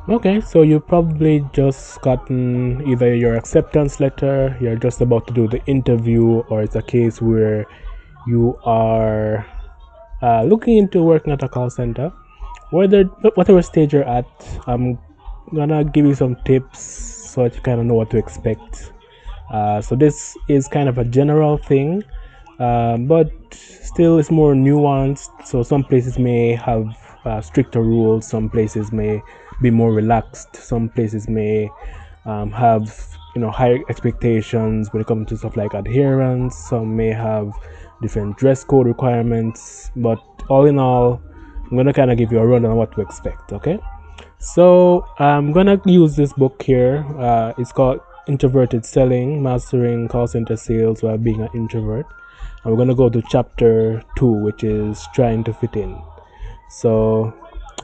Okay, so you probably just gotten either your acceptance letter, you're just about to do the interview, or it's a case where you are looking into working at a call center. Whatever stage you're at, I'm gonna give you some tips so that you kind of know what to expect. So this is kind of a general thing, but still it's more nuanced. So some places may have stricter rules, some places may be more relaxed, some places may have higher expectations when it comes to stuff like adherence. Some may have different dress code requirements, but all in all, I'm gonna kind of give you a run on what to expect. Okay. So I'm gonna use this book here. It's called Introverted Selling: Mastering Call Center Sales While Being an Introvert. And we're gonna go to chapter 2, which is trying to fit in. So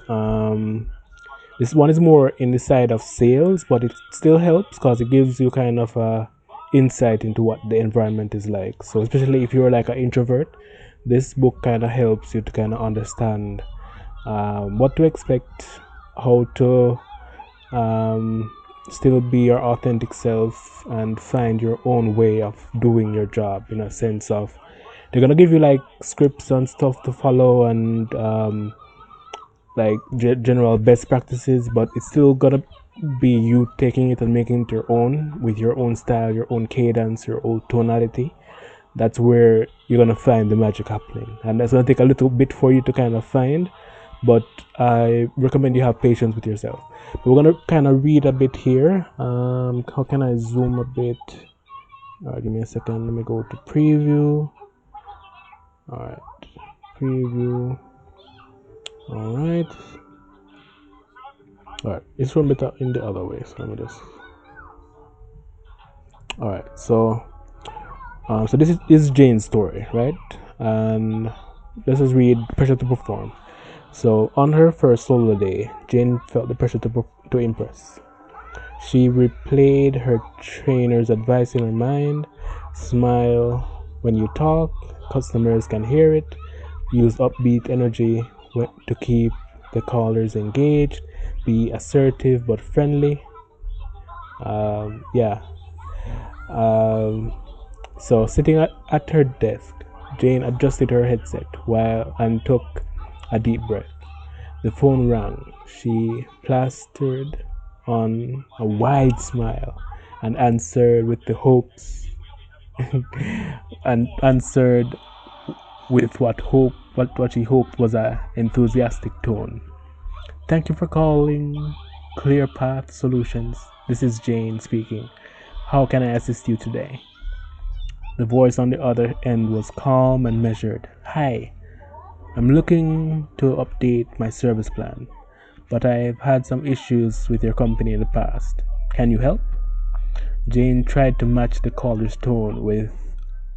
um, this one is more in the side of sales, but it still helps because it gives you kind of a insight into what the environment is like. So especially if you're like an introvert, this book kind of helps you to kind of understand what to expect, how to um, still be your authentic self and find your own way of doing your job, in a sense of they're gonna give you like scripts and stuff to follow and like general best practices, but it's still gonna be you taking it and making it your own with your own style, your own cadence, your own tonality. That's where you're gonna find the magic happening, and that's gonna take a little bit for you to kind of find, but I recommend you have patience with yourself. But we're gonna kind of read a bit here. How can I zoom a bit? All right, give me a second. Let me go to preview. All right, preview. All right, all right. It's from better in the other way. So let me just. All right, so this is Jane's story, right? And let's just read pressure to perform. So on her first solo day, Jane felt the pressure to impress. She replayed her trainer's advice in her mind: smile when you talk, customers can hear it, use upbeat energy to keep the callers engaged, be assertive but friendly. Yeah. Um, so sitting at her desk, Jane adjusted her headset while and took a deep breath. The phone rang. She plastered on a wide smile and answered with the hopes and answered with what she hoped was a enthusiastic tone. Thank you for calling Clear Path Solutions. This is Jane speaking. How can I assist you today? The voice on the other end was calm and measured. Hi, I'm looking to update my service plan, but I've had some issues with your company in the past. Can you help? Jane tried to match the caller's tone with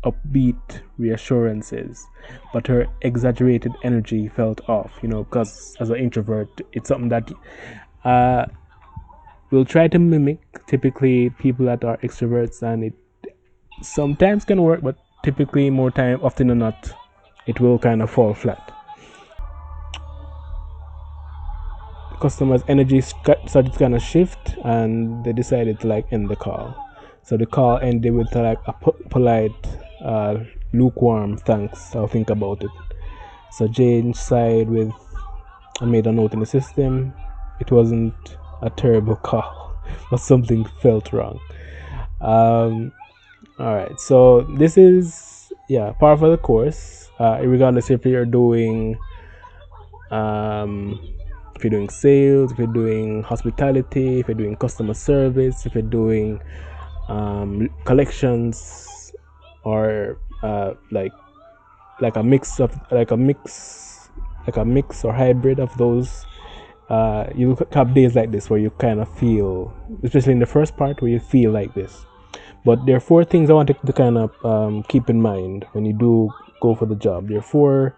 upbeat reassurances, but her exaggerated energy felt off, because as an introvert, it's something that uh, we'll try to mimic typically people that are extroverts, and it sometimes can work, but typically more time, often than not, it will kind of fall flat. Customers' energy started to kind of shift, and they decided to like end the call. So the call ended with like a polite, lukewarm thanks. I'll think about it. So Jane sighed with and made a note in the system. It wasn't a terrible call, but something felt wrong. Um, all right, so this is part of the course. Regardless if you're doing um, if you're doing sales, if you're doing hospitality, if you're doing customer service, if you're doing collections, or like a mix of like a mix or hybrid of those. You have days like this where you kind of feel, especially in the first part, where you feel like this. But there are four things I want to kind of keep in mind when you do go for the job. There are four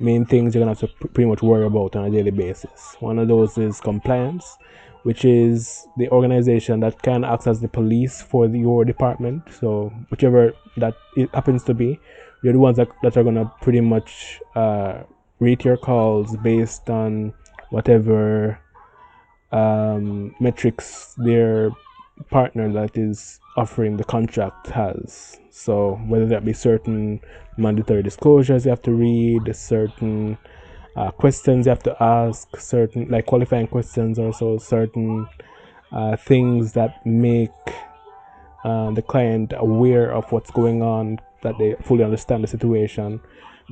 main things you're gonna have to pretty much worry about on a daily basis. One of those is compliance, which is the organization that can act as the police for your department. So whichever that it happens to be, you're the ones that are gonna pretty much rate your calls based on whatever metrics their partner that is offering the contract has. So whether that be certain mandatory disclosures you have to read, certain questions you have to ask, certain like qualifying questions, also certain things that make the client aware of what's going on, that they fully understand the situation.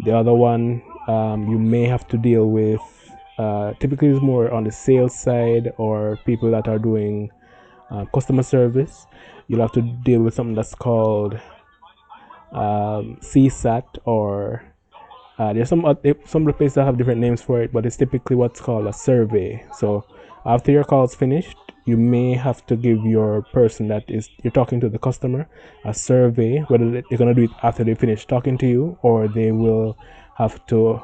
The other one, you may have to deal with, typically is more on the sales side or people that are doing customer service. You'll have to deal with something that's called CSAT, or there's some of the places that have different names for it, but it's typically what's called a survey. So after your call is finished, you may have to give your person that is you're talking to, the customer, a survey. Whether they're gonna do it after they finish talking to you, or they will have to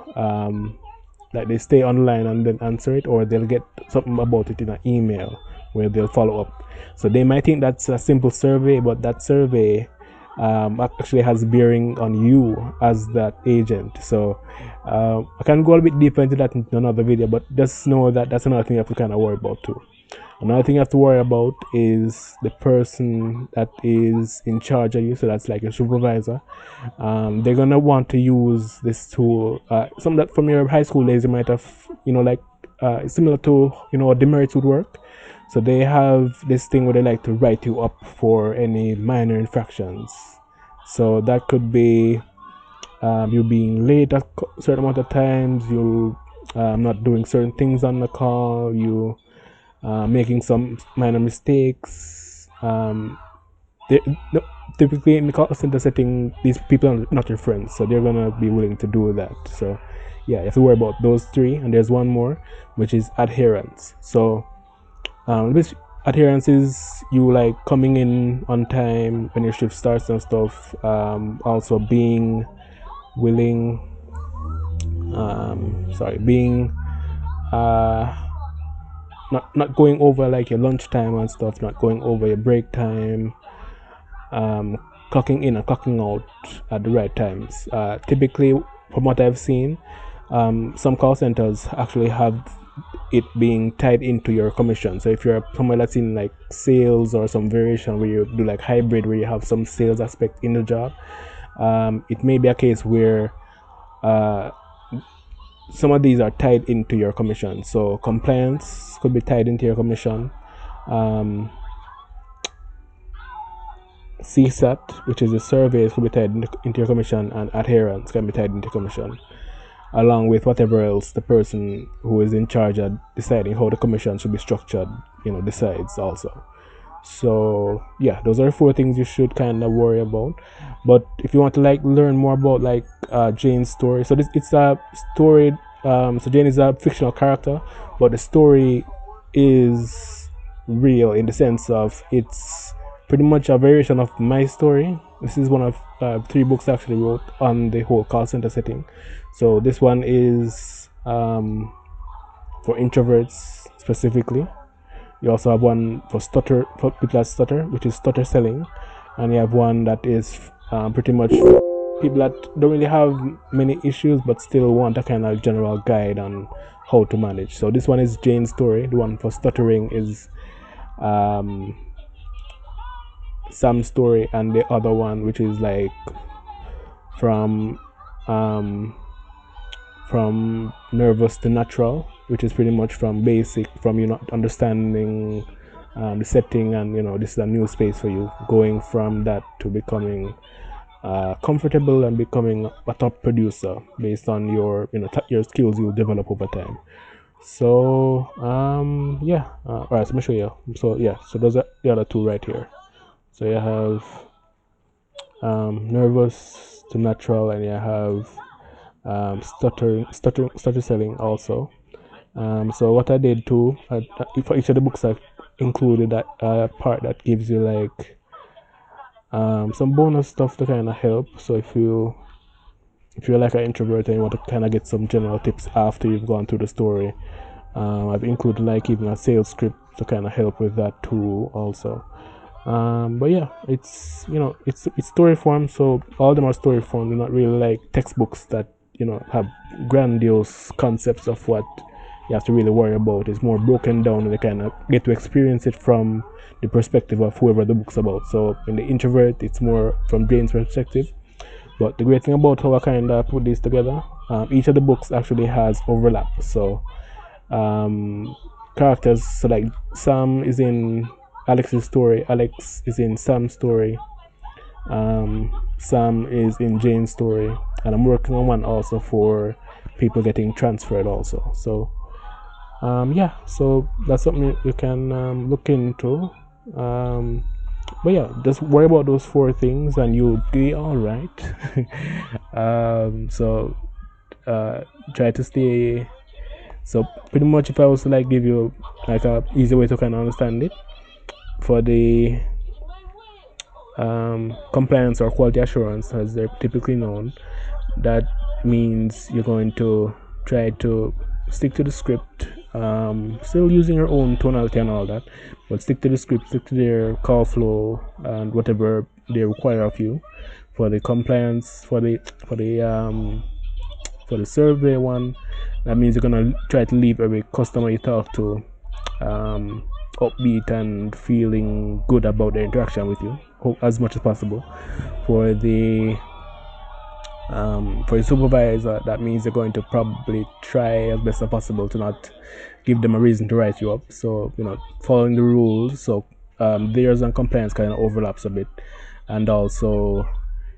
like they stay online and then answer it, or they'll get something about it in an email where they'll follow up. So they might think that's a simple survey, but that survey actually has bearing on you as that agent. So I can go a bit deeper into that in another video, but just know that that's another thing you have to kind of worry about too. Another thing you have to worry about is the person that is in charge of you. So that's like your supervisor. They're gonna want to use this tool. Some that from your high school days you might have, like similar to demerits would work. So they have this thing where they like to write you up for any minor infractions. So that could be you being late a certain amount of times, you not doing certain things on the call, you making some minor mistakes. They, no, typically in the call center setting, these people are not your friends, so they're gonna be willing to do that. So yeah, you have to worry about those three, and there's one more, which is adherence. So which adherence is you like coming in on time when your shift starts and stuff. Also being willing, being not going over like your lunchtime and stuff, not going over your break time, clocking in and clocking out at the right times. Typically, from what I've seen, some call centers actually have it being tied into your commission. So if you're somewhere that's in like sales or some variation where you do like hybrid, where you have some sales aspect in the job, it may be a case where some of these are tied into your commission. So compliance could be tied into your commission. CSAT, which is the surveys, could be tied into your commission, and adherence can be tied into commission, along with whatever else the person who is in charge of deciding how the commission should be structured, decides also. So yeah, those are four things you should kind of worry about. But if you want to like learn more about like Jane's story, so it's a story. So Jane is a fictional character, but the story is real in the sense of it's pretty much a variation of my story. This is one of three books I actually wrote on the whole call center setting. So this one is for introverts specifically. You also have one for people that stutter, which is stutter selling, and you have one that is pretty much people that don't really have many issues but still want a kind of general guide on how to manage. So this one is Jane's story. The one for stuttering is Sam's story, and the other one, which is like from nervous to natural, which is pretty much from basic, from understanding the setting, and this is a new space for you, going from that to becoming comfortable and becoming a top producer based on your your skills you develop over time. So yeah, all right, so let me show you. So yeah, so those are the other two right here. So you have nervous to natural, and you have stutter selling also. So what I did too, for each of the books I included that part that gives you like some bonus stuff to kind of help. So if you're like an introvert and you want to kind of get some general tips after you've gone through the story, I've included like even a sales script to kind of help with that too also. But yeah, it's it's story form, so all of them are story form. They're not really like textbooks that have grandiose concepts of what you have to really worry about. It's more broken down, and you kind of get to experience it from the perspective of whoever the book's about. So in the introvert, it's more from Jane's perspective. But the great thing about how I kind of put this together, each of the books actually has overlap. So um, characters, so like Sam is in Alex's story, Alex is in Sam's story, Sam is in Jane's story, and I'm working on one also for people getting transferred also. So yeah, so that's something you can look into. Um, but yeah, just worry about those four things and you'll be all right. So uh, try to stay. So pretty much, if I was to like give you like a easy way to kind of understand it, for the compliance or quality assurance, as they're typically known, that means you're going to try to stick to the script, still using your own tonality and all that, but stick to the script, stick to their call flow and whatever they require of you. For the compliance, for the survey one, that means you're gonna try to leave every customer you talk to um, upbeat and feeling good about their interaction with you as much as possible. For the supervisor, that means you're going to probably try as best as possible to not give them a reason to write you up. So following the rules. So theirs and compliance kind of overlaps a bit, and also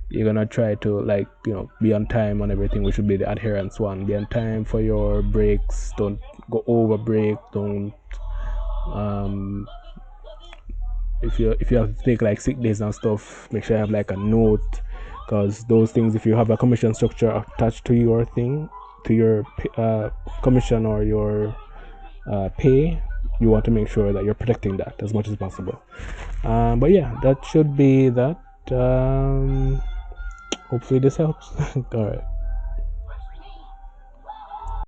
you're gonna try to like be on time on everything, which would be the adherence one. Be on time for your breaks. Don't go over break. Don't if you have to take like sick days and stuff, make sure you have like a note, because those things, if you have a commission structure attached to your thing, to your commission or your pay, you want to make sure that you're protecting that as much as possible. But yeah, that should be that. Hopefully this helps. All right.